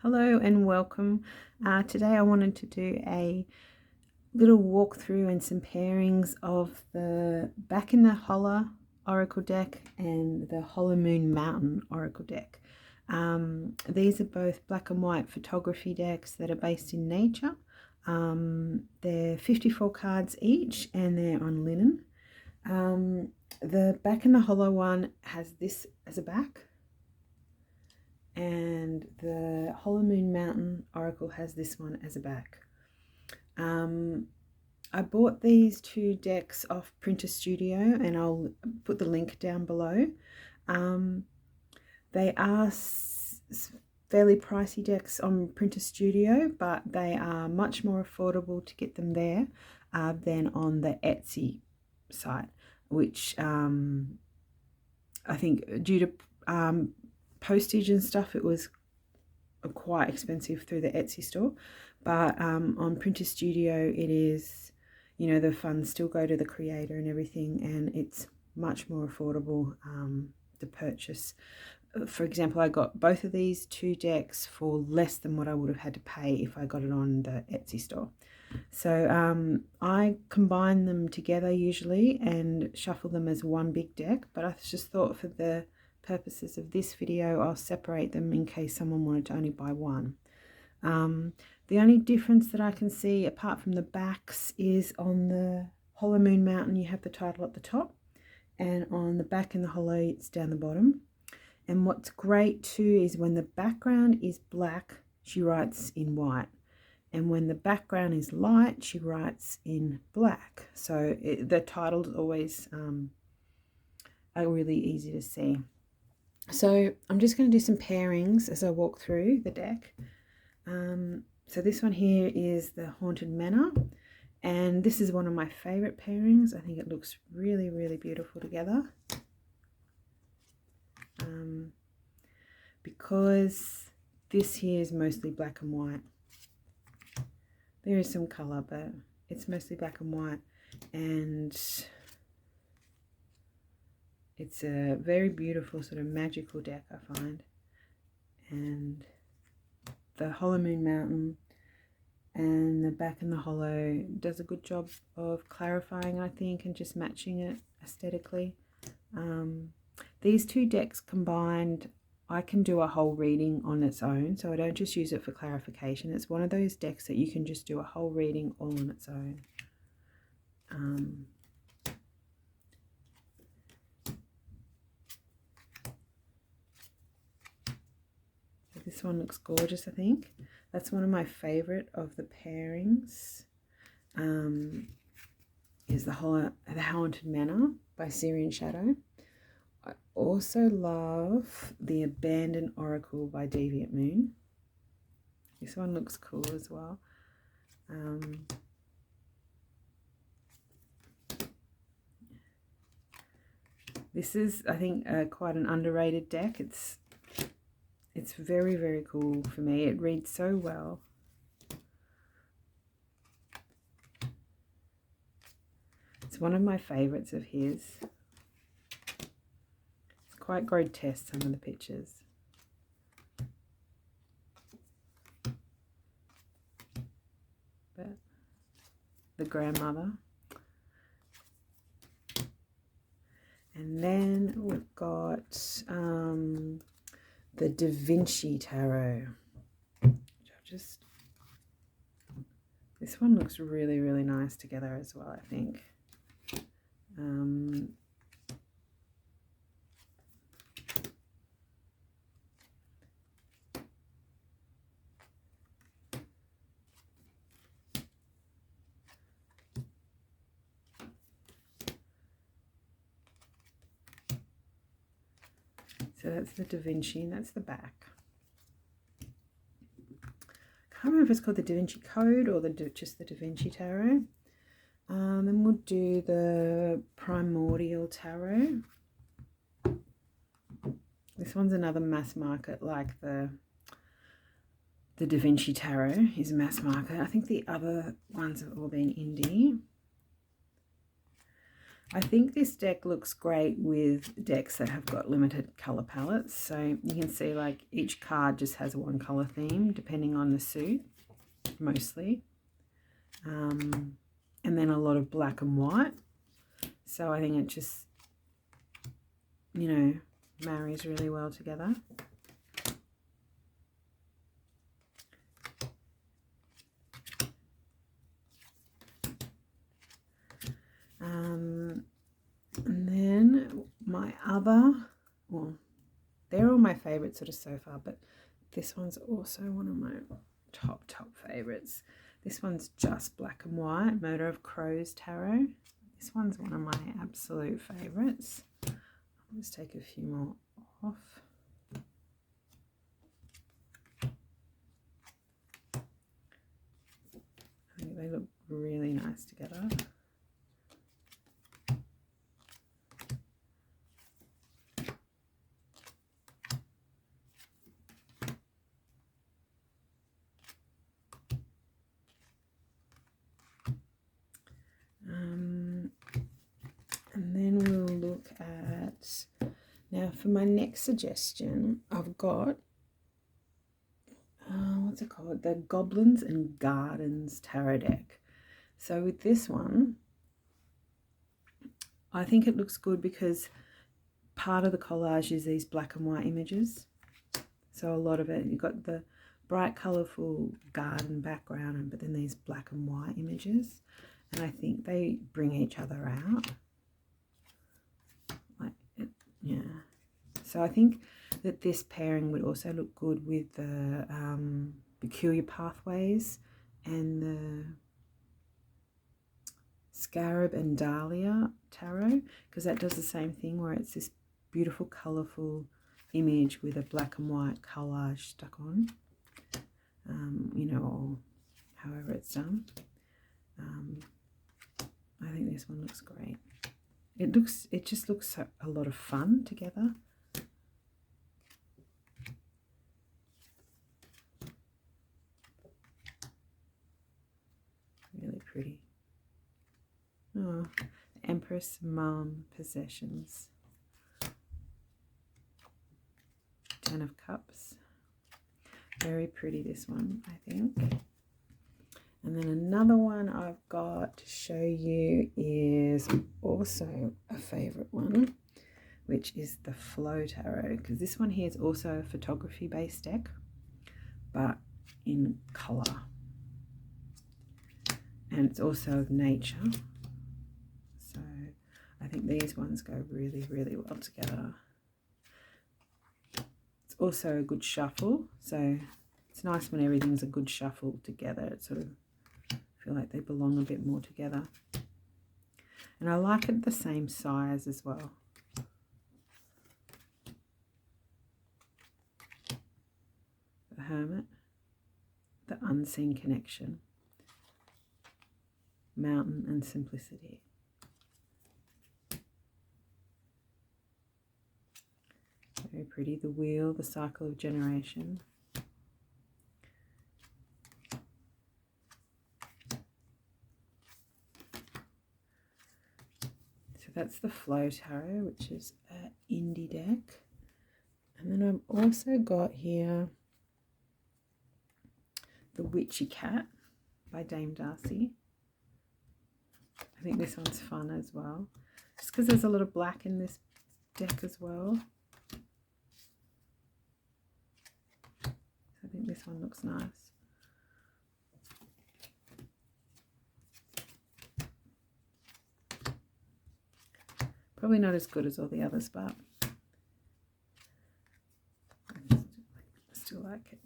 Hello and welcome. Today I wanted to do a little walkthrough and some pairings of the Back in the Hollar Oracle deck and the Hollar Moon Mountain Oracle deck. These are both black and white photography decks that are based in nature. They're 54 cards each and they're on linen. The Back in the Hollar one has this as a back, and the Hollar Moon Mountain Oracle has this one as a back. I bought these two decks off Printer Studio and I'll put the link down below. They are fairly pricey decks on Printer Studio, but they are much more affordable to get them there than on the Etsy site, which I think due to postage and stuff, it was quite expensive through the Etsy store. But on Printer Studio, it is, you know, the funds still go to the creator and everything, and it's much more affordable to purchase. For example, I got both of these two decks for less than what I would have had to pay if I got it on the Etsy store. So I combine them together usually and shuffle them as one big deck, but I just thought for the purposes of this video I'll separate them in case someone wanted to only buy one. The only difference that I can see apart from the backs is on the Hollar Moon Mountain you have the title at the top, and on the Back in the Hollow it's down the bottom. And what's great too is when the background is black she writes in white, and when the background is light she writes in black. So the title's always are really easy to see. So I'm just going to do some pairings as I walk through the deck. So this one here is the Haunted Manor, and this is one of my favorite pairings. I think it looks really, really beautiful together. Because this here is mostly black and white. There is some color, but it's mostly black and white, and it's a very beautiful sort of magical deck, I find. And the Hollar Moon Mountain and the Back in the Hollow does a good job of clarifying, I think, and just matching it aesthetically. These two decks combined, I can do a whole reading on its own, so I don't just use it for clarification. It's one of those decks that you can just do a whole reading all on its own. This one looks gorgeous, I think. That's one of my favorite of the pairings. Is the Haunted Manor by Syrian Shadow. I also love the Abandoned Oracle by Deviant Moon. This one looks cool as well. This is, I think, quite an underrated deck. It's very, very cool for me. It reads so well. It's one of my favorites of his. It's quite grotesque, some of the pictures. But the grandmother. And then we've got the Da Vinci Tarot. This one looks really, really nice together as well, I think. So that's the Da Vinci, and that's the back. I can't remember if it's called the Da Vinci Code or just the Da Vinci Tarot. And we'll do the Primordial Tarot. This one's another mass market, like the Da Vinci Tarot is mass market. I think the other ones have all been indie. I think this deck looks great with decks that have got limited colour palettes. So you can see like each card just has one colour theme depending on the suit, mostly. And then a lot of black and white. So I think it just, you know, marries really well together. And then my other, well, they're all my favourites sort of so far, but this one's also one of my top favourites. This one's just black and white, Murder of Crows Tarot. This one's one of my absolute favourites. I'll just take a few more off. I think they look really nice together. And then we'll look at, now for my next suggestion, I've got, what's it called? The Goblins and Gardens Tarot deck. So with this one, I think it looks good because part of the collage is these black and white images. So a lot of it, you've got the bright, colourful garden background, but then these black and white images. And I think they bring each other out. Yeah, so I think that this pairing would also look good with the Peculiar Pathways and the Scarab and Dahlia Tarot, because that does the same thing where it's this beautiful colourful image with a black and white collage stuck on, you know, or however it's done. I think this one looks great. It just looks a lot of fun together. Really pretty. Oh, the Empress Mum Possessions. 10 of Cups. Very pretty, this one, I think. And then another one I've got to show you is also a favourite one, which is the Flow Tarot, because this one here is also a photography based deck, but in colour. And it's also of nature. So I think these ones go really, really well together. It's also a good shuffle, so it's nice when everything's a good shuffle together. It sort of feel like they belong a bit more together. And I like it the same size as well. The Hermit, the Unseen Connection, Mountain and Simplicity. Very pretty. The Wheel, the Cycle of Generation. That's the Flow Tarot, which is an indie deck. And then I've also got here The Witchy Cat by Dame Darcy. I think this one's fun as well, just because there's a lot of black in this deck as well. So I think this one looks nice. Probably not as good as all the others, but I still like it.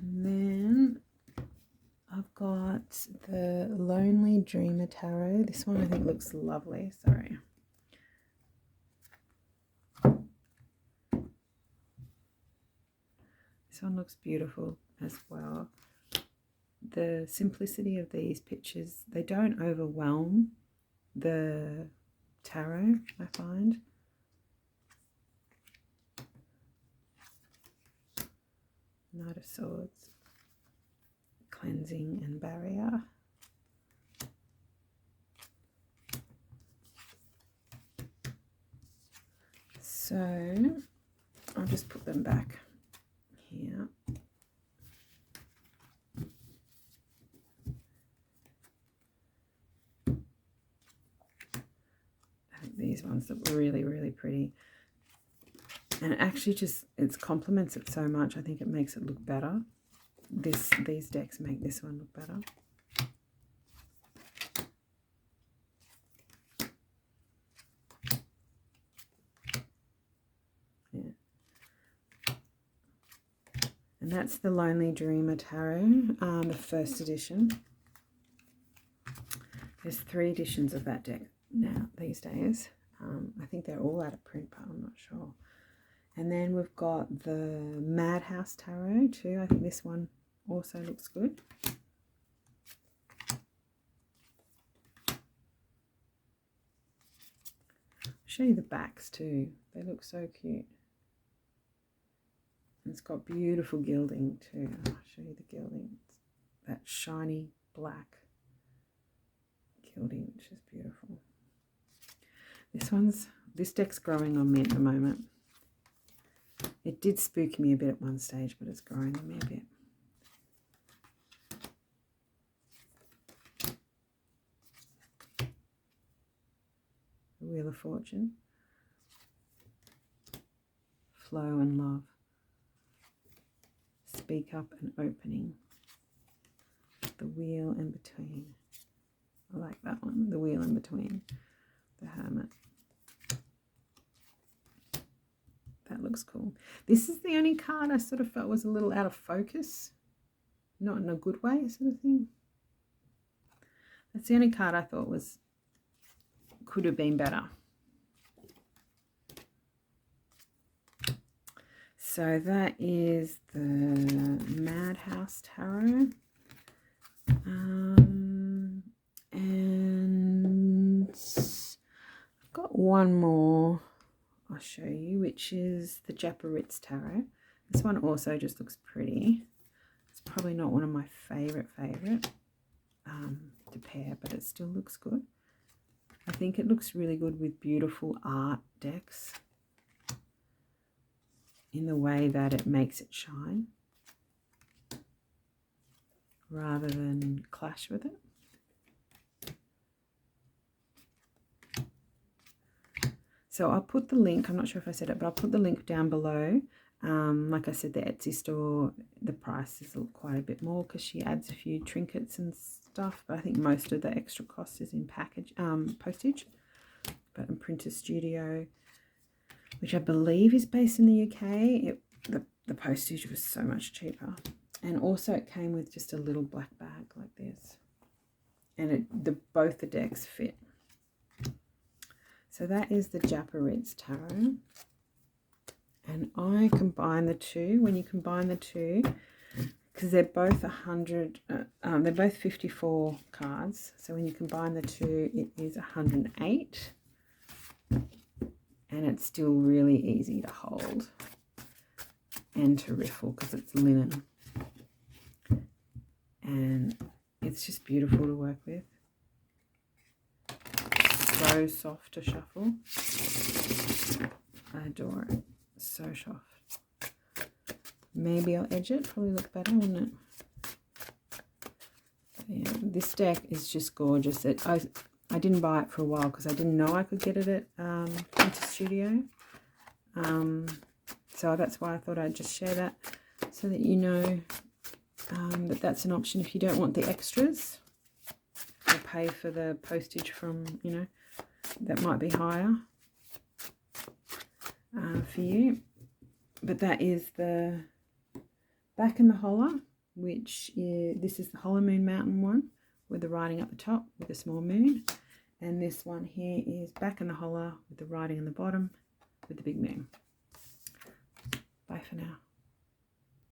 And then I've got the Lonely Dreamer Tarot. This one I think looks lovely. Sorry. This one looks beautiful as well. The simplicity of these pictures, they don't overwhelm the tarot, I find. Knight of Swords, cleansing and barrier. So I'll just put them back here. I think these ones look really, really pretty. And it actually just, it complements it so much. I think it makes it look better. These decks make this one look better. And that's the Lonely Dreamer Tarot, the first edition. There's 3 editions of that deck now these days. I think they're all out of print, but I'm not sure. And then we've got the Madhouse Tarot too. I think this one also looks good. I'll show you the backs too. They look so cute. It's got beautiful gilding too. I'll show you the gilding. It's that shiny black gilding, which is beautiful. This deck's growing on me at the moment. It did spook me a bit at one stage, but it's growing on me a bit. The Wheel of Fortune. Flow and Love. Speak Up and Opening. The Wheel in Between. I like that one. The Wheel in Between. The Hermit. That looks cool. This is the only card I sort of felt was a little out of focus. Not in a good way, sort of thing. That's the only card I thought could have been better. So that is the Madhouse Tarot. And I've got one more I'll show you, which is the Japaritz Tarot. This one also just looks pretty. It's probably not one of my favorite to pair, but it still looks good. I think it looks really good with beautiful art decks in the way that it makes it shine rather than clash with it. So I'll put the link, I'm not sure if I said it, but I'll put the link down below. Like I said, the Etsy store, the price is quite a bit more because she adds a few trinkets and stuff, but I think most of the extra cost is in postage. But in Printer Studio, which I believe is based in the UK, the postage was so much cheaper. And also it came with just a little black bag like this. And both the decks fit. So that is the Japaritz Tarot. And I combine the two. When you combine the two, because they're both they're both 54 cards. So when you combine the two, it is 108. And it's still really easy to hold and to riffle because it's linen. And it's just beautiful to work with. So soft to shuffle. I adore it. So soft. Maybe I'll edge it. Probably look better, wouldn't it? But yeah, this deck is just gorgeous. I didn't buy it for a while because I didn't know I could get it at Printer Studio. So that's why I thought I'd just share that so that you know that that's an option if you don't want the extras. Or pay for the postage from, that might be higher for you. But that is the Back in the Hollar, this is the Hollar Moon Mountain one with the writing up the top with a small moon. And this one here is Back in the Hollar with the writing on the bottom with the big moon. Bye for now.